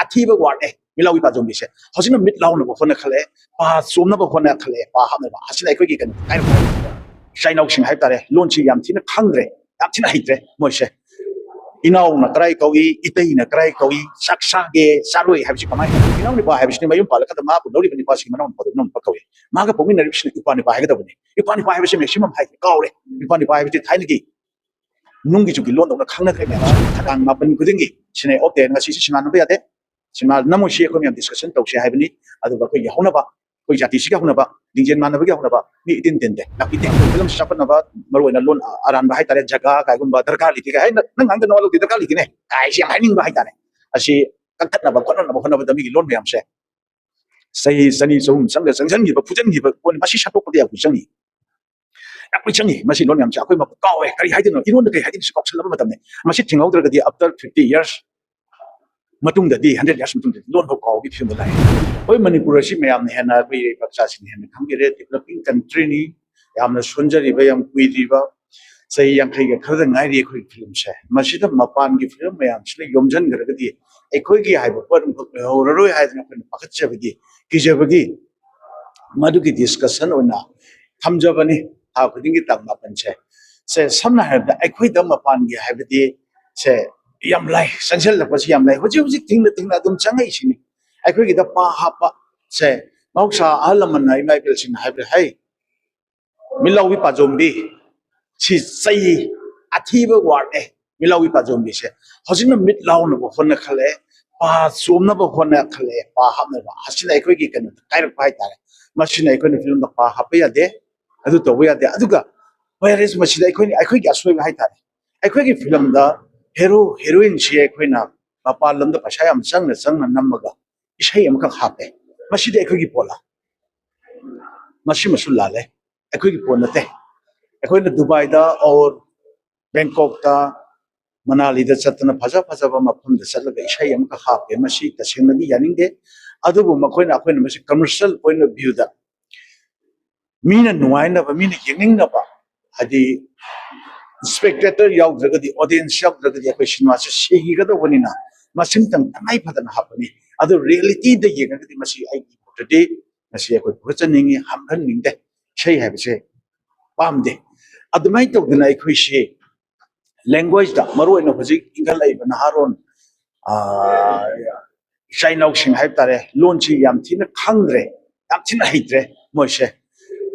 ꯑꯊꯤꯕ ꯋꯥꯔꯗꯅꯦ ꯃꯤꯂꯥꯎꯕꯤ ꯄꯥꯖꯣꯝꯕꯤꯁꯦ ꯍꯧꯖꯤꯛꯅ ꯃꯤꯠ ꯂꯥꯎꯅꯕ ꯍꯣꯠꯅꯈꯠꯂꯦ ꯄꯥ ꯆꯣꯝꯅꯕ ꯍꯣꯠꯅꯈꯠꯂꯦ ꯄꯥ ꯍꯥꯞꯅꯕ ꯑꯁꯤꯅ ꯑꯩꯈꯣꯏꯒꯤ ꯀꯩꯅꯣ ꯏꯆꯥꯏꯅꯥꯎꯁꯤꯡ ꯍꯥꯏꯕ ꯇꯥꯔꯦ ꯂꯣꯟꯁꯤ ꯌꯥꯝ ꯊꯤꯅ ꯈꯪꯗ꯭ꯔꯦ ꯌꯥꯝ ꯊꯤꯅ ꯍꯩꯇ꯭ꯔꯦ ꯃꯣꯏꯁꯦ ꯏꯅꯥꯎꯅ ꯀꯔꯥꯏ ꯀꯧꯏ ꯏꯇꯩꯅ ꯀꯔꯥꯏ ꯀꯧꯏ ꯆꯥꯛ ꯆꯥꯒꯦ ꯆꯥꯔꯣꯏ ꯍꯥꯏꯕꯁꯤ ꯀꯃꯥꯏꯅ ꯏꯅꯥꯎ ꯅꯨꯄꯥ ꯍꯥꯏꯕꯁꯤꯅ ꯃꯌꯨꯝ ꯄꯥꯜꯂꯀꯥꯟꯗ ꯃꯥꯕꯨ ꯂꯧꯔꯤꯕ ꯅꯨꯄꯥꯁꯤꯒꯤ ꯃꯅꯥꯎ ꯅꯨꯄꯥꯗꯨ ꯏꯅꯥꯎ ꯅꯨꯄꯥ ꯀꯧꯏ ꯃꯥꯒ ꯄꯣꯛꯃꯤꯟꯅꯔꯤꯕꯁꯤꯅ ꯏꯄꯥ ꯅꯨꯄꯥ ꯍꯥꯏꯒꯗꯕꯅꯤ ꯏꯄꯥ ꯅꯨꯄꯥ ꯍꯥꯏꯕꯁꯤ ꯃꯦꯛꯁꯤꯃꯝ ꯍꯥꯏ ꯀꯥꯎꯔꯦ ꯏꯄꯥ ꯅꯨꯄꯥ ꯍꯥꯏꯕꯁꯤ ꯊꯥꯏꯅꯒꯤ ꯅꯨꯡꯒꯤ ꯖꯨꯒꯤ ꯂꯣꯟꯗꯧꯅ ꯈꯪꯅꯈ꯭ꯔꯦ ꯃꯌꯥꯝ ꯈꯗꯥꯡ ꯃꯥꯄꯟ ꯈꯨꯗꯤꯡꯒꯤ ꯁꯤꯅ ꯑꯣꯞꯇꯦ ꯉꯁꯤꯁꯤ ꯁꯤꯃꯥ ꯅꯝꯕ ꯌꯥꯗꯦ ꯁꯤꯃꯥ ꯅꯝꯃꯣꯏꯁꯤ ꯑꯩꯈꯣꯏ ꯃꯌꯥꯝ ꯗꯤꯁꯀꯁꯟ ꯇꯧꯁꯦ ꯍꯥꯏꯕꯅꯤ ꯑꯗꯨꯒ ꯑꯩꯈꯣꯏꯒꯤ ꯍꯧꯅꯕ ꯑꯩꯈꯣꯏ ꯖꯥꯇꯤꯁꯤꯒꯤ ꯍꯧꯅꯕ ꯂꯤꯡꯖꯦꯜ ꯃꯥꯟꯅꯕꯒꯤ ꯍꯧꯅꯕ ꯃꯤ ꯏꯇꯤꯟ ꯇꯤꯟꯗꯦ ꯂꯥꯛꯄꯤꯗꯦ ꯐꯤꯂꯝꯁꯤ ꯆꯥꯎꯈꯠꯅꯕ ꯃꯔꯨꯑꯣꯏꯅ ꯂꯣꯟ ꯑꯔꯥꯟꯕ ꯍꯥꯏꯇꯥꯔꯦ ꯖꯒꯥ ꯀꯥꯏꯒꯨꯝꯕ ꯗꯔꯀꯥꯔ ꯂꯩꯇꯦ ꯀꯥꯏ ꯅꯪ ꯉꯥꯡꯗꯅ ꯋꯥꯠꯂꯧꯗꯦ ꯗꯔꯀꯥꯔ ꯂꯩꯇꯦꯅꯦ ꯀꯥꯏꯁꯤ ꯌꯥꯝ ꯍꯥꯏꯅꯤꯡꯕ ꯍꯥꯏꯇꯥꯔꯦ ꯑꯁꯤ ꯀꯛꯊꯠꯅꯕ ꯈꯣꯠꯅꯅꯕ ꯍꯣꯠꯅꯕꯗ ꯃꯤꯒꯤ ꯂꯣꯟ ꯃꯌꯥꯝꯁꯦ ꯆꯍꯤ ꯆꯅꯤ ꯆꯍꯨꯝ ꯆꯪꯒ ꯆꯪꯁꯤꯟꯈꯤꯕ ꯐꯨꯖꯤꯟꯈꯤꯕ ꯄꯣꯠ ꯃꯁꯤ ꯁꯠꯇꯣꯛꯄꯗ ꯌꯥꯝ ꯆꯪꯉꯤ ꯌꯥꯝ ꯀꯨꯏ ꯆꯪꯉꯤ ꯃꯁꯤ ꯂꯣꯟ ꯃꯌꯥꯝꯁꯦ ꯑꯩꯈꯣꯏ ꯀꯥꯎꯋꯦ ꯀꯔꯤ ꯍꯥꯏꯗꯣꯏꯅꯣ ꯏꯔꯣꯟꯗ ꯀꯔꯤ ꯍꯥꯏꯗꯣꯏꯅꯣ ꯀꯥꯎꯁꯜꯂꯕ ꯃꯇꯝꯅꯤ ꯃꯁꯤ ꯊꯤꯡꯍꯧꯗ꯭ꯔꯒꯗꯤ ꯑꯐꯇꯔ 50 years ꯃꯇꯨꯡꯗꯗꯤ 100 years ꯃꯇꯨꯡꯗꯗꯤ ꯂꯣꯟꯐꯥꯎ ꯀꯥꯎꯕꯒꯤ ꯐꯤꯕꯝꯗ ꯂꯥꯛꯑꯦ ꯑꯩꯈꯣꯏ ꯃꯅꯤꯄꯨꯔ ꯑꯁꯤ ꯃꯌꯥꯝꯅ ꯍꯦꯟꯅ ꯑꯩꯈꯣꯏ ꯏꯔꯩꯄꯥꯛꯆꯥꯁꯤꯡꯅ ꯍꯦꯟꯅ ꯈꯪꯕꯤꯔꯦ ꯗꯦꯚꯂꯞꯄꯤꯡ ꯀꯟꯇ꯭ꯔꯤꯅꯤ ꯌꯥꯝꯅ ꯁꯣꯟꯖꯔꯤꯕ ꯌꯥꯝ ꯀꯨꯏꯗ꯭ꯔꯤꯕ ꯆꯍꯤ 50ꯒ ꯈꯔꯗ ꯉꯥꯏꯔꯤ ꯑꯩꯈꯣꯏꯒꯤ ꯐꯤꯂꯝꯁꯦ ꯃꯁꯤꯗ ꯃꯄꯥꯟꯒꯤ ꯐꯤꯂꯝ ꯃꯌꯥꯝꯁꯤꯅ ꯌꯣꯝꯁꯤꯟꯈ꯭ꯔꯒꯗꯤ ꯑꯩꯈꯣꯏꯒꯤ ꯍꯥꯏꯕ ꯄꯣꯠ ꯑꯃꯈꯛ ꯂꯩꯍꯧꯔꯔꯣꯏ ꯍꯥꯏꯗꯅ ꯑꯩꯈꯣꯏꯅ ꯄꯥꯈꯠꯆꯕꯒꯤ ꯀꯤꯖꯕꯒꯤ ꯃꯗꯨꯒꯤ ꯗꯤꯁꯀꯁꯟ ꯑꯣꯏꯅ ꯊꯝꯖꯕꯅꯤ ꯊꯥ ꯈꯨꯗꯤꯡꯒꯤ ꯇꯥꯡ 8ꯁꯦ ꯁꯦ ꯁꯝꯅ ꯍꯥꯏꯔꯕꯗ ꯑꯩꯈꯣꯏꯗ ꯃꯄꯥꯟꯒꯤ ꯍꯥꯏꯕꯗꯤ ꯁꯦ ꯌꯥꯝ ꯂꯥꯏ ꯆꯪꯁꯤꯜꯂꯛꯄꯁꯤ ꯌꯥꯝ ꯂꯥꯏ ꯍꯧꯖꯤꯛ ꯍꯧꯖꯤꯛ ꯊꯤꯡꯅ ꯊꯤꯡꯅ ꯑꯗꯨꯝ ꯆꯪꯉꯛꯏꯁꯤꯅꯤ ꯑꯩꯈꯣꯏꯒꯤꯗ ꯄꯥ ꯍꯥꯞꯄ ꯁꯦ ꯃꯍꯧꯁꯥ ꯑꯍꯜ ꯂꯃꯟꯅ ꯏꯃꯥ ꯏꯕꯦꯜꯁꯤꯡꯅ ꯍꯥꯏꯕ ꯍꯩ ꯃꯤꯂꯥꯎꯕꯤ ꯄꯥꯖꯣꯝꯕꯤ ꯁꯤ ꯆꯩ ꯑꯊꯤꯕ ꯋꯥꯔꯗꯅꯦ ꯃꯤꯂꯥꯎꯕꯤ ꯄꯥꯖꯣꯝꯕꯤꯁꯦ ꯍꯧꯖꯤꯛꯅ ꯃꯤꯠ ꯂꯥꯎꯅꯕ ꯍꯣꯠꯅꯈꯠꯂꯦ ꯄꯥ ꯆꯣꯝꯅꯕ ꯍꯣꯠꯅꯈꯠꯂꯦ ꯄꯥ ꯍꯥꯞꯅꯕ ꯑꯁꯤꯅ ꯑꯩꯈꯣꯏꯒꯤ ꯀꯩꯅꯣꯗ ꯀꯥꯏꯔꯛꯄ ꯍꯥꯏꯇꯥꯔꯦ ꯃꯁꯤꯅ ꯑꯩꯈꯣꯏꯅ ꯐꯤꯂꯝꯗ ꯄꯥ ꯍꯥꯞꯄ ꯌꯥꯗꯦ ꯑꯗꯨ ꯇꯧꯕ ꯌꯥꯗꯦ ꯑꯗꯨꯒ ꯋꯦꯔꯦꯁ ꯃꯁꯤꯗ ꯑꯩꯈꯣꯏꯒꯤ ꯑꯁꯣꯏꯕ ꯍꯥꯏꯇꯥꯔꯦ ꯑꯩꯈꯣꯏꯒꯤ ꯐꯤꯂꯝꯗ ꯍꯦꯔꯣ ꯍꯦꯔꯣꯏꯟꯁꯤ ꯑꯩꯈꯣꯏꯅ ꯃꯄꯥꯟ ꯂꯝꯗ ꯄꯩꯁꯥ ꯌꯥꯝ ꯆꯪꯅ ꯅꯝꯃꯒ ꯏꯁꯩ ꯑꯃꯈꯛ ꯍꯥꯞꯄꯦ ꯃꯁꯤꯗꯤ ꯑꯩꯈꯣꯏꯒꯤ ꯄꯣꯠꯂꯥ ꯃꯁꯤꯃꯁꯨ ꯂꯥꯜꯂꯦ ꯑꯩꯈꯣꯏꯒꯤ ꯄꯣꯠ ꯅꯠꯇꯦ ꯑꯩꯈꯣꯏꯅ ꯗꯨꯕꯥꯏꯗ ꯑꯣꯔ ꯕꯦꯡꯀꯣꯛꯇ ꯃꯅꯥꯂꯤꯗ ꯆꯠꯇꯅ ꯐꯖ ꯐꯖꯕ ꯃꯐꯝꯗ ꯆꯠꯂꯒ ꯏꯁꯩ ꯑꯃꯈꯛ ꯍꯥꯞꯄꯦ ꯃꯁꯤ ꯇꯁꯦꯡꯅꯗꯤ ꯌꯥꯅꯤꯡꯗꯦ ꯑꯗꯨꯕꯨ ꯑꯩꯈꯣꯏꯅ ꯃꯁꯤ ꯀꯃꯔꯁꯤꯌꯦꯜ ꯄꯣꯏꯟ ꯑꯣꯐ ꯚ꯭ꯌꯨꯗ ꯃꯤꯅ ꯅꯨꯡꯉꯥꯏꯅꯕ ꯃꯤꯅ ꯌꯦꯡꯅꯤꯡꯅꯕ ꯍꯥꯏꯗꯤ ꯁ꯭ꯄꯦꯛꯇꯦꯇꯔ ꯌꯥꯎꯗ꯭ꯔꯒꯗꯤ ꯑꯣꯗꯤꯌꯟꯁ ꯌꯥꯎꯗ꯭ꯔꯒꯗꯤ ꯑꯩꯈꯣꯏ ꯁꯤꯅꯦꯃꯥꯁꯦ ꯁꯤꯒꯗꯧꯕꯅꯤꯅ ꯃꯁꯤꯝꯇꯪ ꯇꯉꯥꯏ ꯐꯗꯅ ꯍꯥꯞꯄꯅꯤ ꯑꯗꯨ ꯔꯤꯌꯦꯂꯤꯇꯤꯗ ꯌꯦꯡꯉꯒꯗꯤ ꯃꯁꯤ ꯑꯩꯒꯤ ꯃꯣꯠꯇꯗꯤ ꯃꯁꯤ ꯑꯩꯈꯣꯏ ꯐꯒꯠꯆꯅꯤꯡꯉꯤ ꯍꯥꯞꯍꯟꯅꯤꯡꯗꯦ ꯏꯁꯩ ꯍꯥꯏꯕꯁꯦ ꯄꯥꯝꯗꯦ ꯑꯗꯨꯃꯥꯏꯅ ꯇꯧꯗꯅ ꯑꯩꯈꯣꯏꯁꯤ ꯂꯦꯡꯒ꯭ꯋꯦꯖꯇ ꯃꯔꯨꯑꯣꯏꯅ ꯍꯧꯖꯤꯛ ꯏꯟꯈꯠꯂꯛꯏꯕ ꯅꯍꯥꯔꯣꯟ ꯏꯆꯥ ꯏꯅꯥꯎꯁꯤꯡ ꯍꯥꯏꯕ ꯇꯥꯔꯦ ꯂꯣꯟꯁꯤ ꯌꯥꯝ ꯊꯤꯅ ꯈꯪꯗ꯭ꯔꯦ ꯌꯥꯝ ꯊꯤꯅ ꯍꯩꯇ꯭ꯔꯦ ꯃꯣꯏꯁꯦ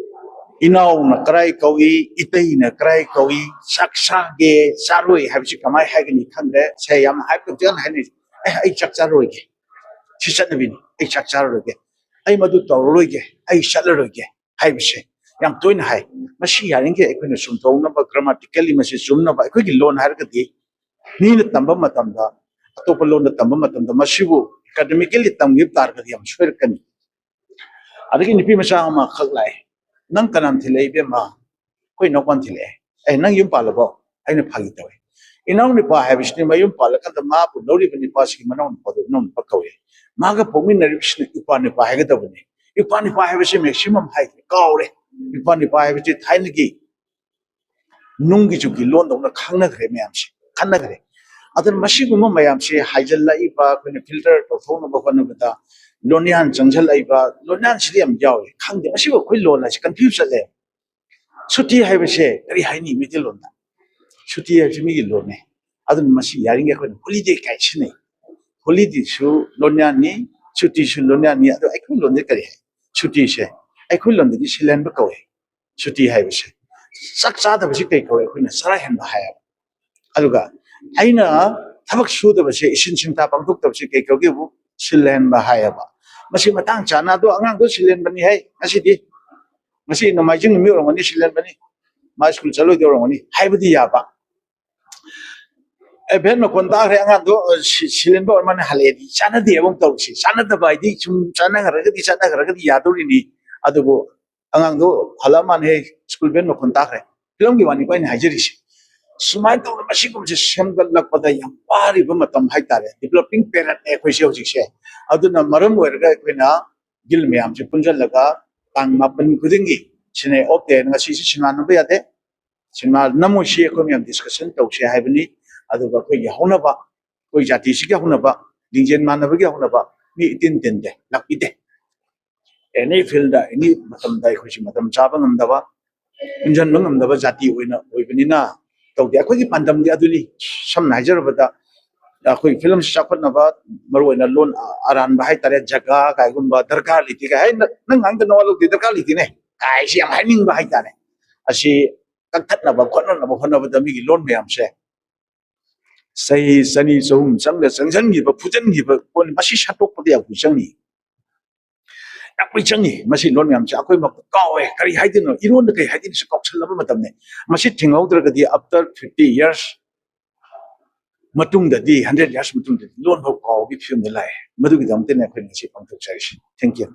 ꯏꯅꯥꯎꯅ ꯀꯔꯥꯏ ꯀꯧꯏ ꯏꯇꯩꯅ ꯀꯔꯥꯏ ꯀꯧꯏ ꯆꯥꯛ ꯆꯥꯒꯦ ꯆꯥꯔꯣꯏ ꯍꯥꯏꯕꯁꯤ ꯀꯃꯥꯏꯅ ꯍꯥꯏꯒꯅꯤ ꯈꯪꯗ꯭ꯔꯦ ꯁꯦ ꯌꯥꯝ ꯍꯥꯏꯕꯗ ꯍꯥꯏꯅꯩ ꯑꯩ ꯆꯥꯛ ꯆꯥꯔꯣꯏꯒꯦ ꯁꯤ ꯆꯠꯅꯕꯤꯅꯤ ꯑꯩ ꯆꯥꯛ ꯆꯥꯔꯔꯣꯏꯒꯦ ꯑꯩ ꯃꯗꯨ ꯇꯧꯔꯔꯣꯏꯒꯦ ꯑꯩ ꯆꯠꯂꯔꯣꯏꯒꯦ ꯍꯥꯏꯕꯁꯦ ꯌꯥꯝ ꯇꯣꯏꯅ ꯍꯥꯏ ꯃꯁꯤ ꯌꯥꯔꯤꯈꯩ ꯑꯩꯈꯣꯏꯅ ꯆꯨꯝꯊꯣꯛꯅꯕ ꯒ꯭ꯔꯥꯃꯥꯇꯤꯀꯦꯜꯂꯤ ꯃꯁꯤ ꯆꯨꯝꯅꯕ ꯑꯩꯈꯣꯏꯒꯤ ꯂꯣꯟ ꯍꯥꯏꯔꯒꯗꯤ ꯃꯤꯅ ꯇꯝꯕ ꯃꯇꯝꯗ ꯑꯇꯣꯞꯄ ꯂꯣꯟꯗ ꯇꯝꯕ ꯃꯇꯝꯗ ꯃꯁꯤꯕꯨ ꯑꯦꯀꯥꯗꯃꯤꯀꯦꯜꯂꯤ ꯇꯝꯈꯤꯕ ꯇꯥꯔꯒꯗꯤ ꯌꯥꯝ ꯁꯣꯏꯔꯛꯀꯅꯤ ꯑꯗꯒꯤ ꯅꯨꯄꯤ ꯃꯆꯥ ꯑꯃꯈꯛ ꯂꯥꯛꯑꯦ ꯅꯪ ꯀꯅꯥꯝ ꯊꯤꯜꯂꯛꯏ ꯏꯕꯦꯝꯃ ꯑꯩꯈꯣꯏ ꯏꯅꯥꯎꯄꯥꯅ ꯊꯤꯜꯂꯛꯑꯦ ꯅꯪ ꯌꯨꯝ ꯄꯥꯜꯂꯕꯣ ꯑꯩꯅ ꯐꯥꯒꯤ ꯇꯧꯋꯦ ꯏꯅꯥꯎ ꯅꯨꯄꯥ ꯍꯥꯏꯕꯁꯤꯅꯤ ꯃꯌꯨꯝ ꯄꯥꯜꯂꯀꯥꯟꯗ ꯃꯥꯕꯨ ꯂꯧꯔꯤꯕ ꯅꯨꯄꯥꯁꯤꯒꯤ ꯃꯅꯥꯎ ꯅꯨꯄꯥꯗꯣ ꯏꯅꯥꯎ ꯅꯨꯄꯥ ꯀꯧꯏ ꯃꯥꯒ ꯄꯣꯛꯃꯤꯟꯅꯔꯤꯕꯁꯤꯅ ꯏꯄꯥ ꯅꯨꯄꯥ ꯍꯥꯏꯒꯗꯕꯅꯤ ꯏꯄꯥ ꯅꯨꯄꯥ ꯍꯥꯏꯕꯁꯤ ꯃꯦꯛꯁꯤꯃꯝ ꯍꯥꯏꯗ꯭ꯔꯦ ꯀꯥꯎꯔꯦ ꯏꯄꯥ ꯅꯨꯄꯥ ꯍꯥꯏꯕꯁꯤ ꯊꯥꯏꯅꯒꯤ ꯅꯨꯡꯒꯤ ꯖꯨꯒꯤ ꯂꯣꯟꯗꯧꯅ ꯈꯪꯅꯈ꯭ꯔꯦ ꯃꯌꯥꯝꯁꯦ ꯈꯟꯅꯈ꯭ꯔꯦ ꯑꯗꯨꯅ ꯃꯁꯤꯒꯨꯝꯕ ꯃꯌꯥꯝꯁꯦ ꯍꯥꯏꯖꯤꯜꯂꯛꯏꯕ ꯑꯩꯈꯣꯏꯅ ꯐꯤꯜꯇꯔ ꯇꯧꯊꯣꯛꯅꯕ ꯍꯣꯠꯅꯕꯗ ꯂꯣꯟꯌꯥꯟ ꯆꯪꯁꯤꯜꯂꯛꯏꯕ ꯂꯣꯟꯌꯥꯟꯁꯤꯗꯤ ꯌꯥꯝ ꯌꯥꯎꯋꯦ ꯈꯪꯗꯦ ꯃꯁꯤꯕꯨ ꯑꯩꯈꯣꯏ ꯂꯣꯟ ꯍꯥꯏꯁꯦ ꯀꯟꯐ꯭ꯌꯨꯁ ꯆꯠꯂꯦ ꯁꯨꯇꯤ ꯍꯥꯏꯕꯁꯦ ꯀꯔꯤ ꯍꯥꯏꯅꯤ ꯃꯩꯇꯩꯂꯣꯟꯗ ꯁꯨꯇꯤ ꯍꯥꯏꯕꯁꯤ ꯃꯤꯒꯤ ꯂꯣꯟꯅꯦ ꯑꯗꯨꯅ ꯃꯁꯤ ꯌꯥꯔꯤꯉꯩ ꯑꯩꯈꯣꯏꯅ ꯍꯣꯂꯤꯗꯦ ꯀꯥꯏ ꯁꯤꯟꯅꯩ ꯍꯣꯂꯤꯗꯦꯁꯨ ꯂꯣꯟꯌꯥꯟꯅꯤ ꯁꯨꯇꯤꯁꯨ ꯂꯣꯟꯌꯥꯟꯅꯤ ꯑꯗꯣ ꯑꯩꯈꯣꯏ ꯂꯣꯟꯗ ꯀꯔꯤ ꯍꯥꯏ ꯁꯨꯇꯤꯁꯦ ꯑꯩꯈꯣꯏ ꯂꯣꯟꯗꯗꯤ ꯁꯤꯜꯍꯟꯕ ꯀꯧꯋꯦ ꯁꯨꯇꯤ ꯍꯥꯏꯕꯁꯦ ꯆꯥꯛ ꯆꯥꯗꯕꯁꯤ ꯀꯩ ꯀꯧꯋꯦ ꯑꯩꯈꯣꯏꯅ ꯆꯔꯥ ꯍꯦꯟꯕ ꯍꯥꯏꯌꯦꯕ ꯑꯗꯨꯒ ꯑꯩꯅ ꯊꯕꯛ ꯁꯨꯗꯕꯁꯦ ꯏꯁꯤꯟ ꯁꯤꯡꯊꯥ ꯄꯥꯡꯊꯣꯛꯇꯕꯁꯤ ꯀꯩ ꯀꯧꯒꯦꯕꯨ ꯁꯤꯜꯍꯟꯕ ꯍꯥꯏꯌꯦꯕ ꯃꯁꯤ ꯃꯇꯥꯡ ꯆꯥꯅ ꯑꯗꯣ ꯑꯉꯥꯡꯗꯣ ꯁꯤꯜꯍꯟꯕꯅꯤ ꯍꯥꯏ ꯉꯁꯤꯗꯤ ꯉꯁꯤ ꯅꯣꯡꯃꯥꯏꯖꯤꯡ ꯅꯨꯃꯤꯠ ꯑꯣꯏꯔꯝꯒꯅꯤ ꯁꯤꯜꯍꯟꯕꯅꯤ ꯃꯥ ꯁ꯭ꯀꯨꯜ ꯆꯠꯂꯣꯏꯗꯣꯏ ꯑꯣꯏꯔꯝꯒꯅꯤ ꯍꯥꯏꯕꯗꯤ ꯌꯥꯕ ꯚꯦꯟ ꯃꯈꯣꯟ ꯇꯥꯈ꯭ꯔꯦ ꯑꯉꯥꯡꯗꯣ ꯁꯤꯜꯍꯟꯕ ꯑꯣꯏꯔ ꯃꯥꯅ ꯍꯜꯂꯛꯑꯦꯗꯤ ꯆꯥꯟꯅꯗꯦ ꯑꯃꯨꯛ ꯇꯧꯔꯤꯁꯤ ꯆꯥꯟꯅꯗꯕ ꯍꯥꯏꯗꯤ ꯁꯨꯝ ꯆꯠꯅꯈ꯭ꯔꯒꯗꯤ ꯌꯥꯗꯧꯔꯤꯅꯤ ꯑꯗꯨꯕꯨ ꯑꯉꯥꯡꯗꯣ ꯍꯜꯂꯛꯑ ꯃꯥꯅ ꯍꯦ ꯁ꯭ꯀꯨꯜ ꯚꯦꯟ ꯃꯈꯣꯟ ꯇꯥꯈ꯭ꯔꯦ ꯐꯤꯂꯝꯒꯤ ꯋꯥꯅꯤꯀꯣ ꯑꯩꯅ ꯍꯥꯏꯖꯔꯤꯁꯤ ꯁꯨꯃꯥꯏꯅ ꯇꯧꯅ ꯃꯁꯤꯒꯨꯝꯕꯁꯦ ꯁꯦꯝꯒꯠꯂꯛꯄꯗ ꯌꯥꯝ ꯋꯥꯔꯤꯕ ꯃꯇꯝ ꯍꯥꯏꯇꯥꯔꯦ ꯗꯤꯕꯦꯂꯞꯄꯤꯡ ꯄꯦꯔꯠꯅꯦ ꯑꯩꯈꯣꯏꯁꯦ ꯍꯧꯖꯤꯛꯁꯦ ꯑꯗꯨꯅ ꯃꯔꯝ ꯑꯣꯏꯔꯒ ꯑꯩꯈꯣꯏꯅ ꯒꯤꯜ ꯃꯌꯥꯝꯁꯦ ꯄꯨꯟꯁꯤꯜꯂꯒ ꯇꯥꯡ 8 ꯈꯨꯗꯤꯡꯒꯤ ꯁꯤꯅꯦ ꯑꯣꯞꯇꯦ ꯉꯁꯤꯁꯤ ꯁꯤꯅꯦꯃꯥ ꯅꯝꯕ ꯌꯥꯗꯦ ꯁꯤꯅꯦꯃꯥ ꯅꯝꯃꯣꯏꯁꯤ ꯑꯩꯈꯣꯏ ꯃꯌꯥꯝ ꯗꯤꯁꯀꯁꯟ ꯇꯧꯁꯦ ꯍꯥꯏꯕꯅꯤ ꯑꯗꯨꯒ ꯑꯩꯈꯣꯏꯒꯤ ꯍꯧꯅꯕ ꯑꯩꯈꯣꯏ ꯖꯥꯇꯤꯁꯤꯒꯤ ꯍꯧꯅꯕ ꯂꯤꯡꯖꯦꯜ ꯃꯥꯟꯅꯕꯒꯤ ꯍꯧꯅꯕ ꯃꯤ ꯏꯇꯤꯟ ꯇꯤꯟꯗꯦ ꯂꯥꯛꯄꯤꯗꯦ ꯑꯦꯅꯤ ꯐꯤꯜꯗ ꯑꯦꯅꯤ ꯃꯇꯝꯗ ꯑꯩꯈꯣꯏꯁꯤ ꯃꯇꯝ ꯆꯥꯕ ꯉꯝꯗꯕ ꯄꯨꯟꯁꯤꯟꯕ ꯉꯝꯗꯕ ꯖꯥꯇꯤ ꯑꯣꯏꯕꯅꯤꯅ ꯇꯧꯗꯦ ꯑꯩꯈꯣꯏꯒꯤ ꯄꯥꯟꯗꯝꯗꯤ ꯑꯗꯨꯅꯤ ꯁꯝꯅ ꯍꯥꯏꯖꯔꯕꯗ ꯑꯩꯈꯣꯏ ꯐꯤꯂꯝꯁꯤ ꯆꯥꯎꯈꯠꯅꯕ ꯃꯔꯨꯑꯣꯏꯅ ꯂꯣꯟ ꯑꯔꯥꯟꯕ ꯍꯥꯏꯇꯥꯔꯦ ꯖꯒꯥ ꯀꯥꯏꯒꯨꯝꯕ ꯗꯔꯀꯥꯔ ꯂꯩꯇꯦ ꯀꯥꯏ ꯅꯪ ꯉꯥꯡꯗ ꯅꯋꯥ ꯂꯧꯗꯦ ꯗꯔꯀꯥꯔ ꯂꯩꯇꯦꯅꯦ ꯀꯥꯏꯁꯤ ꯌꯥꯝ ꯍꯥꯏꯅꯤꯡꯕ ꯍꯥꯏꯇꯥꯔꯦ ꯑꯁꯤ ꯀꯛꯊꯠꯅꯕ ꯈꯣꯠꯅꯅꯕ ꯍꯣꯠꯅꯕꯗ ꯃꯤꯒꯤ ꯂꯣꯟ ꯃꯌꯥꯝꯁꯦ ꯆꯍꯤ ꯆꯅꯤ ꯆꯍꯨꯝ ꯆꯪꯁꯤꯟꯈꯤꯕ ꯐꯨꯖꯤꯟꯈꯤꯕ ꯃꯁꯤ ꯁꯠꯇꯣꯛꯄꯗ ꯌꯥꯝ ꯀꯨꯏ ꯆꯪꯉꯤ ꯌꯥꯝ ꯀꯨꯏ ꯆꯪꯉꯤ ꯃꯁꯤ ꯂꯣꯟ ꯃꯌꯥꯝꯁꯦ ꯑꯩꯈꯣꯏ ꯀꯥꯎꯋꯦ ꯀꯔꯤ ꯍꯥꯏꯗꯣꯏꯅꯣ ꯏꯔꯣꯟꯗ ꯀꯔꯤ ꯍꯥꯏꯗꯣꯏꯅꯣꯁꯨ ꯀꯥꯎꯁꯜꯂꯕ ꯃꯇꯝꯅꯦ ꯃꯁꯤ ꯊꯤꯡꯍꯧꯗ꯭ꯔꯒꯗꯤ ꯑꯐꯇꯔ 50 years ꯃꯇꯨꯡꯗꯗꯤ 100 years ꯃꯇꯨꯡꯗꯗꯤ ꯂꯣꯟ ꯐꯥꯎ ꯀꯥꯎꯕꯒꯤ ꯐꯤꯕꯝꯗ ꯂꯥꯛꯑꯦ ꯃꯗꯨꯒꯤꯗꯃꯛꯇꯅꯦ ꯑꯩꯈꯣꯏꯅ ꯉꯁꯤ ꯄꯥꯡꯊꯣꯛꯆꯔꯤꯁꯤ ꯊꯦꯡꯛ ꯌꯨ